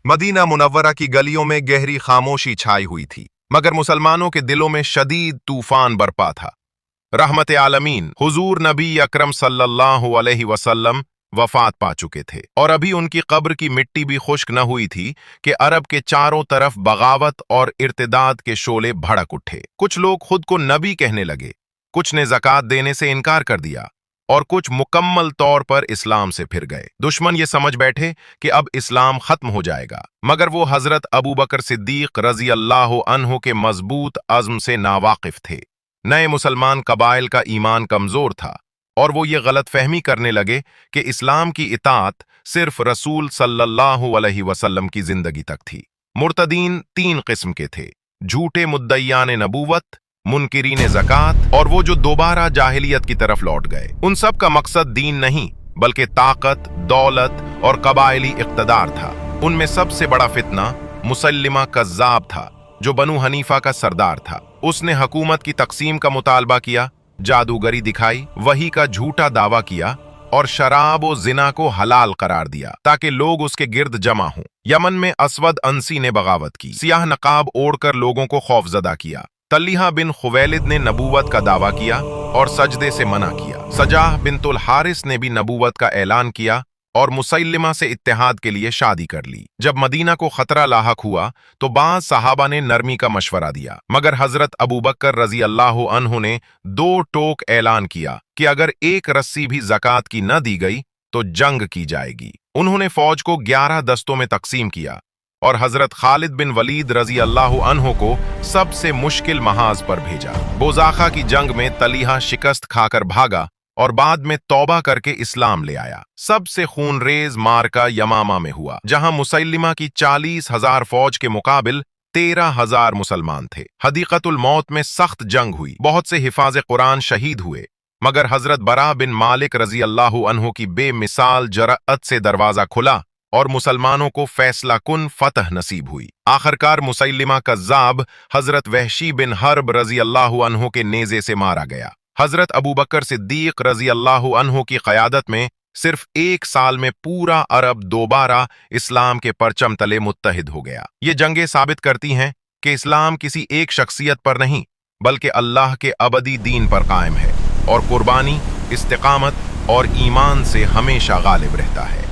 Medina Munawwara की गलियों में गहरी खामोशी छाई हुई थी, मगर मुसलमानों के दिलों में शदीद तूफान बरपा था। रहमत आलमीन हुजूर नबी अकरम सल्लल्लाहु अलैहि वसल्लम वफात पा चुके थे और अभी उनकी कब्र की मिट्टी भी खुश्क न हुई थी कि अरब के चारों तरफ बगावत और इर्तिदाद के शोले भड़क उठे। कुछ लोग खुद को नबी कहने लगे, कुछ ने ज़कात देने से इनकार कर दिया और कुछ मुकम्मल तौर पर इस्लाम से फिर गए। दुश्मन ये समझ बैठे कि अब इस्लाम खत्म हो जाएगा, मगर वो हजरत अबू बकर सिद्दीक रजी अल्लाह अन्हु के मजबूत अज़्म से नावाकिफ थे। नए मुसलमान कबाइल का ईमान कमजोर था और वो ये गलत फहमी करने लगे कि इस्लाम की इताअत सिर्फ रसूल सल्लल्लाहु अलैहि वसल्लम की जिंदगी तक थी। मुर्तदीन तीन किस्म के थे: झूठे मुद्दईयान नबूवत, मुनकिरीन ज़कात और वो जो दोबारा जाहिलियत की तरफ लौट गए। उन सब का मकसद दीन नहीं बल्कि ताकत, दौलत और कबायली इक़्तिदार था। उनमें सबसे बड़ा फितना मुसल्लिमा कज़्ज़ाब था, जो बनु हनीफा का सरदार था। उसने हुकूमत की तकसीम का मुतालबा किया, जादूगरी दिखाई, वही का झूठा दावा किया और शराब और जिना को हलाल करार दिया ताकि लोग उसके गिर्द जमा हों। यमन में असवद अंसी ने बगावत की, सियाह नकाब ओढ़कर लोगों को खौफजदा किया। तल्लीहा बिन खुवैलिद ने नबूवत का दावा किया और सजदे से मना किया। सजाह बिनतुल हारिस ने भी नबूवत का ऐलान किया और मुसैलिमा से इत्तेहाद के लिए शादी कर ली। जब मदीना को खतरा लाहक हुआ तो बाज़ सहाबा ने नरमी का मशवरा दिया, मगर हजरत अबू बकर रजी अल्लाह अन्हु ने दो टोक ऐलान किया कि अगर एक रस्सी भी ज़कात की न दी गई तो जंग की जाएगी। उन्होंने फौज को 11 दस्तों में तकसीम किया और हजरत खालिद बिन वलीद रजी अल्लाह अन्हु को सबसे मुश्किल महाज पर भेजा। बोजाखा की जंग में तलीहा शिकस्त खाकर भागा और बाद में तौबा करके इस्लाम ले आया। सबसे खूनरेज मार्का यमामा में हुआ, जहां मुसैलिमा की 40,000 फौज के मुकाबिल 13,000 मुसलमान थे। हदीकतुल मौत में सख्त जंग हुई, बहुत से हिफाज कुरान शहीद हुए, मगर हजरत बरा बिन मालिक रजी अल्लाह अन्हु की बेमिसाल जरअत से दरवाजा खुला और मुसलमानों को फैसला कुन फतह नसीब हुई। आखिरकार मुसैलिमा कज़्ज़ाब हजरत वहशी बिन हर्ब रजी अल्लाह अन्हु के नेज़े से मारा गया। हजरत अबू बकर सिद्दीक रजी अल्लाह अन्हु की क़यादत में सिर्फ 1 साल में पूरा अरब दोबारा इस्लाम के परचम तले मुत्तहिद हो गया। ये जंगें साबित करती हैं कि इस्लाम किसी एक शख्सियत पर नहीं बल्कि अल्लाह के अबदी दीन पर कायम है और कुर्बानी, इस्तिकामत और ईमान से हमेशा गालिब रहता है।